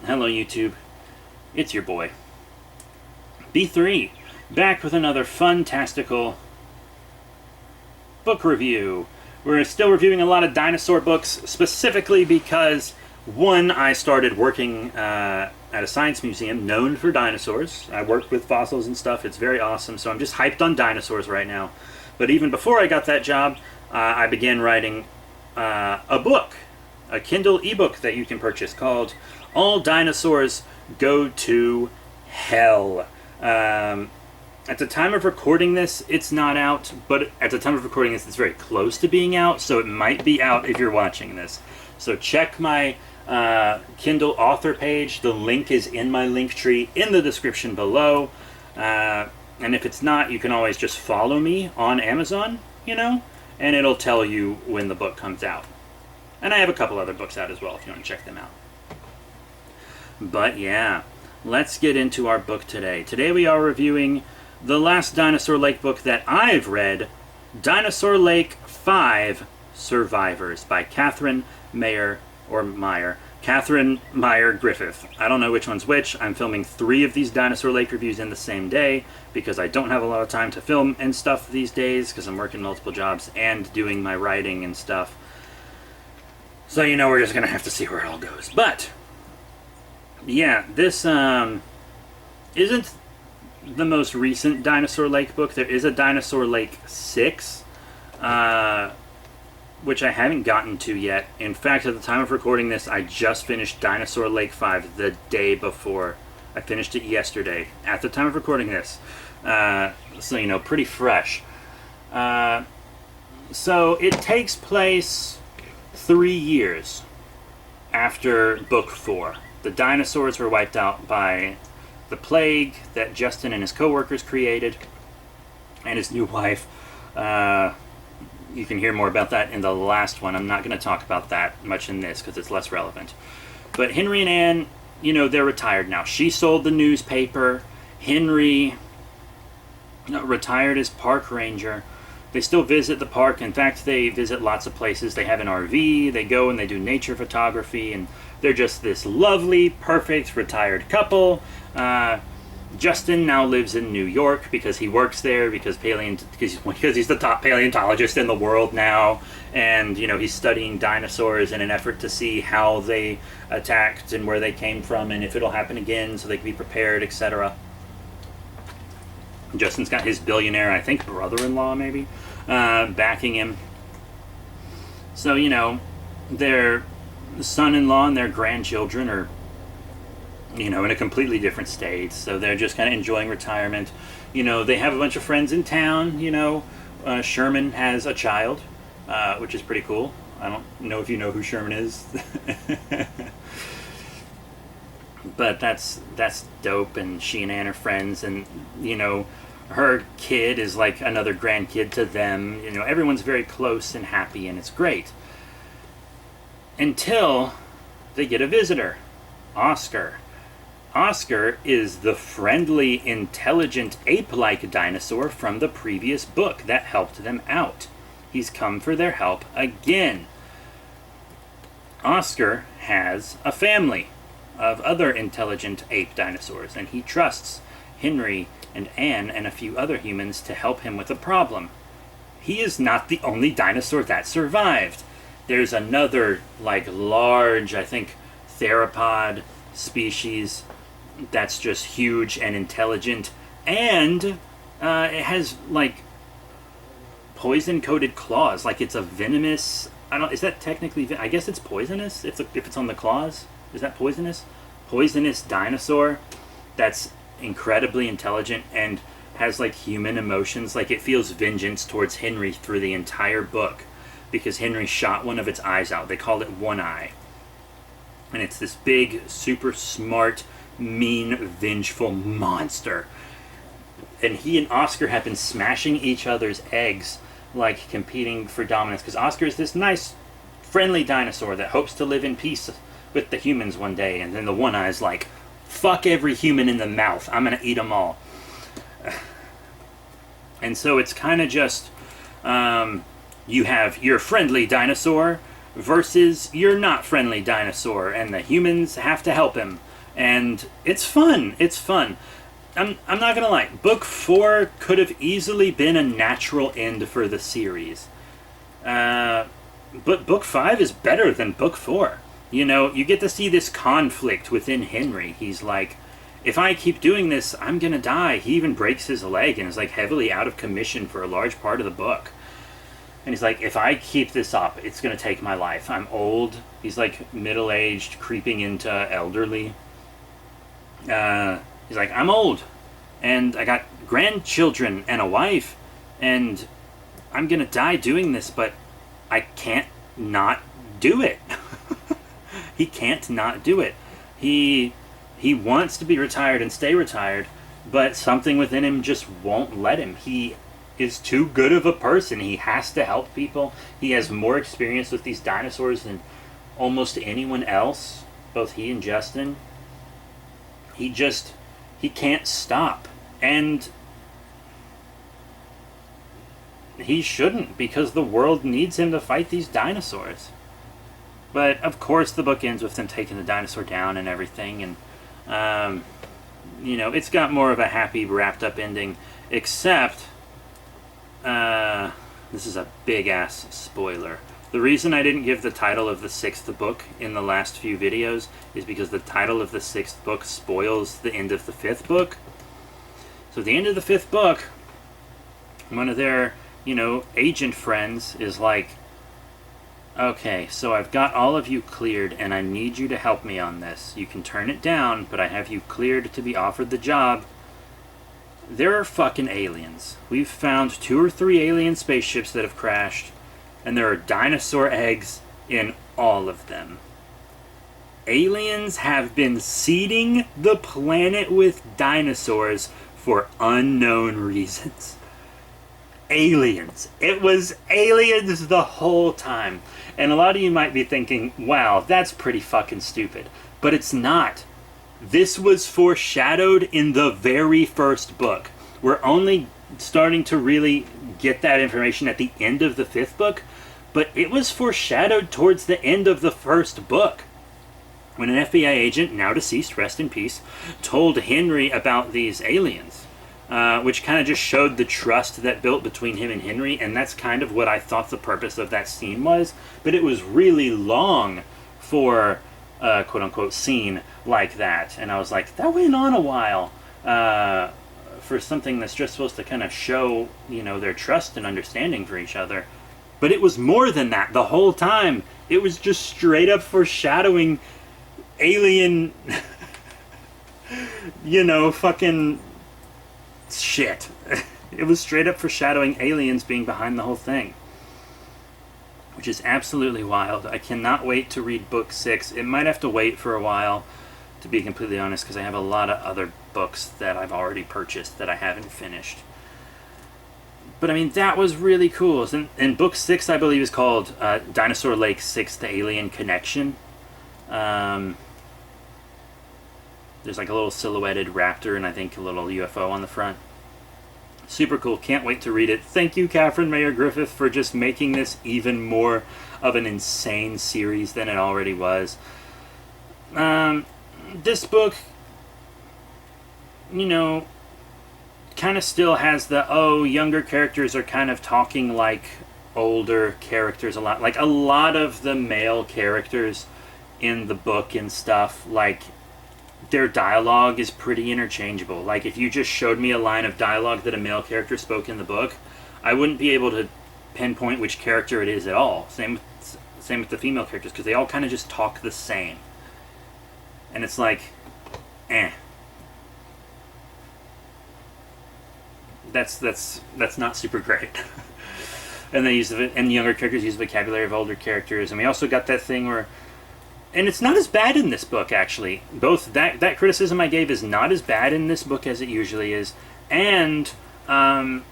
Hello YouTube, it's your boy, B3, back with another fantastical book review. We're still reviewing a lot of dinosaur books, specifically because, one, I started working at a science museum known for dinosaurs. I worked with fossils and stuff, it's very awesome, so I'm just hyped on dinosaurs right now. But even before I got that job, I began writing a book, a Kindle ebook that you can purchase called All Dinosaurs Go to Hell. At the time of recording this, it's not out, but at the time of recording this, it's very close to being out, so it might be out if you're watching this. So check my Kindle author page. The link is in my link tree in the description below. And if it's not, you can always just follow me on Amazon, and it'll tell you when the book comes out. And I have a couple other books out as well if you want to check them out. But yeah, let's get into our book today. Today we are reviewing the last Dinosaur Lake book that I've read, Dinosaur Lake 5 Survivors by Catherine Meyer Griffith. I don't know which one's which. I'm filming 3 of these Dinosaur Lake reviews in the same day because I don't have a lot of time to film and stuff these days because I'm working multiple jobs and doing my writing and stuff. So we're just going to have to see where it all goes. But yeah, this isn't the most recent Dinosaur Lake book. There is a Dinosaur Lake 6, which I haven't gotten to yet. In fact, at the time of recording this, I just finished Dinosaur Lake 5 the day before. I finished it yesterday, at the time of recording this. So, pretty fresh. So, it takes place 3 years after Book 4. The dinosaurs were wiped out by the plague that Justin and his co-workers created, and his new wife. You can hear more about that in the last one. I'm not going to talk about that much in this because it's less relevant. But Henry and Anne, they're retired now. She sold the newspaper. Henry retired as park ranger. They still visit the park. In fact, they visit lots of places. They have an RV. They go and they do nature photography, and they're just this lovely, perfect, retired couple. Justin now lives in New York because he works there, because he's the top paleontologist in the world now, and he's studying dinosaurs in an effort to see how they attacked and where they came from and if it'll happen again so they can be prepared, etc. Justin's got his billionaire, I think, brother-in-law maybe, backing him. So, their son-in-law and their grandchildren are, in a completely different state. So they're just kind of enjoying retirement. They have a bunch of friends in town. Sherman has a child, which is pretty cool. I don't know if you know who Sherman is. But that's dope, and she and Anne are friends, and her kid is like another grandkid to them. Everyone's very close and happy, and it's great. Until they get a visitor, Oscar. Oscar is the friendly, intelligent, ape-like dinosaur from the previous book that helped them out. He's come for their help again. Oscar has a family of other intelligent ape dinosaurs, and he trusts Henry and Anne and a few other humans to help him with a problem. He is not the only dinosaur that survived. There's another, large, I think, theropod species that's just huge and intelligent, and it has, poison-coated claws. It's a venomous... is that technically... I guess it's poisonous if it's on the claws. Is that poisonous? Poisonous dinosaur that's incredibly intelligent and has, human emotions. It feels vengeance towards Henry through the entire book because Henry shot one of its eyes out. They called it One Eye. And it's this big, super smart, mean, vengeful monster. And he and Oscar have been smashing each other's eggs, competing for dominance. Because Oscar is this nice, friendly dinosaur that hopes to live in peace with the humans one day. And then the One Eye is like, fuck every human in the mouth. I'm going to eat them all. And so it's kind of just, you have your friendly dinosaur versus your not friendly dinosaur, and the humans have to help him. And it's fun. It's fun. I'm not gonna lie. Book 4 could have easily been a natural end for the series. But Book 5 is better than Book 4. You know, you get to see this conflict within Henry. He's like, if I keep doing this, I'm gonna die. He even breaks his leg and is like heavily out of commission for a large part of the book. And he's like, if I keep this up, it's gonna take my life. I'm old. He's like middle-aged, creeping into elderly. He's like, I'm old, and I got grandchildren and a wife, and I'm gonna die doing this, but I can't not do it. He can't not do it. He wants to be retired and stay retired, but something within him just won't let him. He is too good of a person. He has to help people. He has more experience with these dinosaurs than almost anyone else, both he and Justin. He can't stop. And he shouldn't, because the world needs him to fight these dinosaurs. But of course the book ends with them taking the dinosaur down and everything, and you know, it's got more of a happy, wrapped up ending, except this is a big ass spoiler. The reason I didn't give the title of the 6th book in the last few videos is because the title of the 6th book spoils the end of the 5th book. So at the end of the 5th book, one of their, you know, agent friends is like, okay, so I've got all of you cleared and I need you to help me on this. You can turn it down, but I have you cleared to be offered the job. There are fucking aliens. We've found 2 or 3 alien spaceships that have crashed, and there are dinosaur eggs in all of them. Aliens have been seeding the planet with dinosaurs for unknown reasons. Aliens. It was aliens the whole time. And a lot of you might be thinking, wow, that's pretty fucking stupid. But it's not. This was foreshadowed in the very first book. We're only starting to really get that information at the end of the 5th book, but it was foreshadowed towards the end of the first book. When an FBI agent, now deceased, rest in peace, told Henry about these aliens, which kind of just showed the trust that built between him and Henry, and that's kind of what I thought the purpose of that scene was, but it was really long for a quote-unquote scene like that, and I was like, that went on a while for something that's just supposed to kind of show, you know, their trust and understanding for each other. But it was more than that the whole time. It was just straight up foreshadowing alien, you know, fucking shit. It was straight up foreshadowing aliens being behind the whole thing, which is absolutely wild. I cannot wait to read book 6. It might have to wait for a while, to be completely honest, because I have a lot of other books that I've already purchased that I haven't finished. But I mean, that was really cool. And book 6, I believe, is called Dinosaur Lake 6, The Alien Connection. There's like a little silhouetted raptor and I think a little UFO on the front. Super cool. Can't wait to read it. Thank you, Catherine Mayer Griffith, for just making this even more of an insane series than it already was. This book, you know, kind of still has the, oh, younger characters are kind of talking like older characters a lot. Like, a lot of the male characters in the book and stuff, like, their dialogue is pretty interchangeable. Like, if you just showed me a line of dialogue that a male character spoke in the book, I wouldn't be able to pinpoint which character it is at all. Same with the female characters, because they all kind of just talk the same. And it's like, That's not super great. And they use and younger characters use the vocabulary of older characters, and we also got that thing where, and it's not as bad in this book actually. Both that criticism I gave is not as bad in this book as it usually is, and our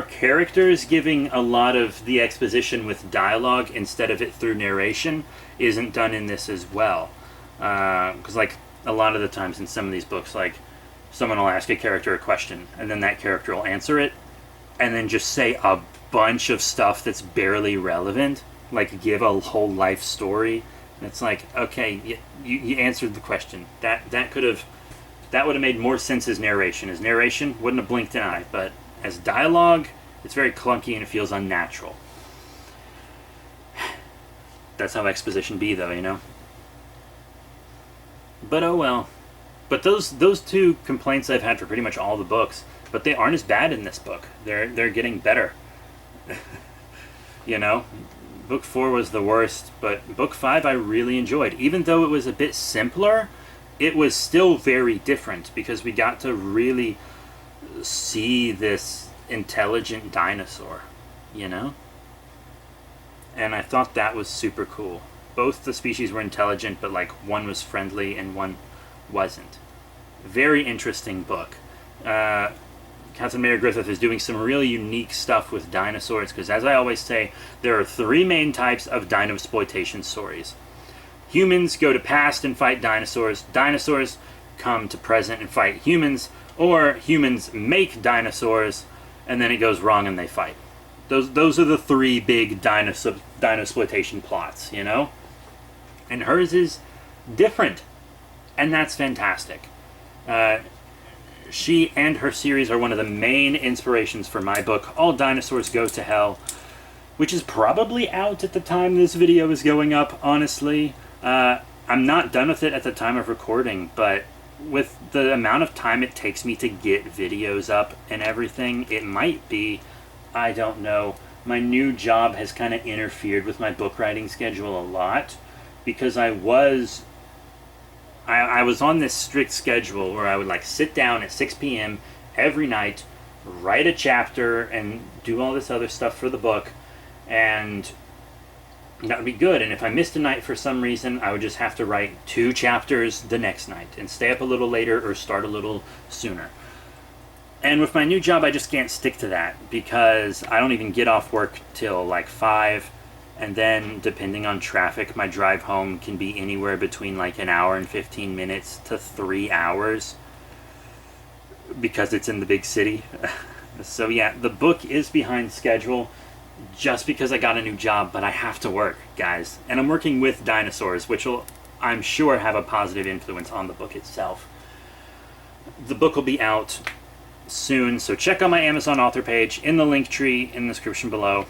characters giving a lot of the exposition with dialogue instead of it through narration isn't done in this as well. Because like a lot of the times in some of these books, like someone will ask a character a question and then that character will answer it and then just say a bunch of stuff that's barely relevant, like give a whole life story It's like, okay, you answered the question. That would have made more sense as narration. As narration, wouldn't have blinked an eye. But as dialogue, it's very clunky and it feels unnatural. That's how exposition be, though, you know? But oh well. But those two complaints I've had for pretty much all the books, but they aren't as bad in this book. They're getting better. You know? Book 4 was the worst, but Book 5 I really enjoyed. Even though it was a bit simpler, it was still very different because we got to really see this intelligent dinosaur, you know? And I thought that was super cool. Both the species were intelligent, but like one was friendly and one wasn't. Very interesting book. Catherine Mayer Griffith is doing some really unique stuff with dinosaurs because, as I always say, there are three main types of dinosploitation stories. Humans go to past and fight dinosaurs. Dinosaurs come to present and fight humans. Or humans make dinosaurs and then it goes wrong and they fight. Those are the three big dinosploitation plots, you know? And hers is different. And that's fantastic. She and her series are one of the main inspirations for my book, All Dinosaurs Go to Hell, which is probably out at the time this video is going up, honestly. I'm not done with it at the time of recording, but with the amount of time it takes me to get videos up and everything, it might be, I don't know. My new job has kind of interfered with my book writing schedule a lot, because I was on this strict schedule where I would like sit down at 6 p.m. every night, write a chapter, and do all this other stuff for the book, and that would be good. And if I missed a night for some reason, I would just have to write 2 chapters the next night and stay up a little later or start a little sooner. And with my new job, I just can't stick to that because I don't even get off work till like 5. And then, depending on traffic, my drive home can be anywhere between like an hour and 15 minutes to 3 hours because it's in the big city. So yeah, the book is behind schedule just because I got a new job, but I have to work, guys. And I'm working with dinosaurs, which will, I'm sure, have a positive influence on the book itself. The book will be out soon, so check out my Amazon author page in the link tree in the description below.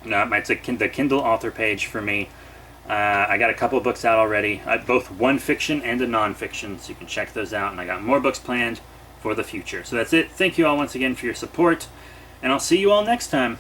It's the Kindle author page for me. I got a couple books out already, both one fiction and a non-fiction, so you can check those out. And I got more books planned for the future. So that's it. Thank you all once again for your support, and I'll see you all next time.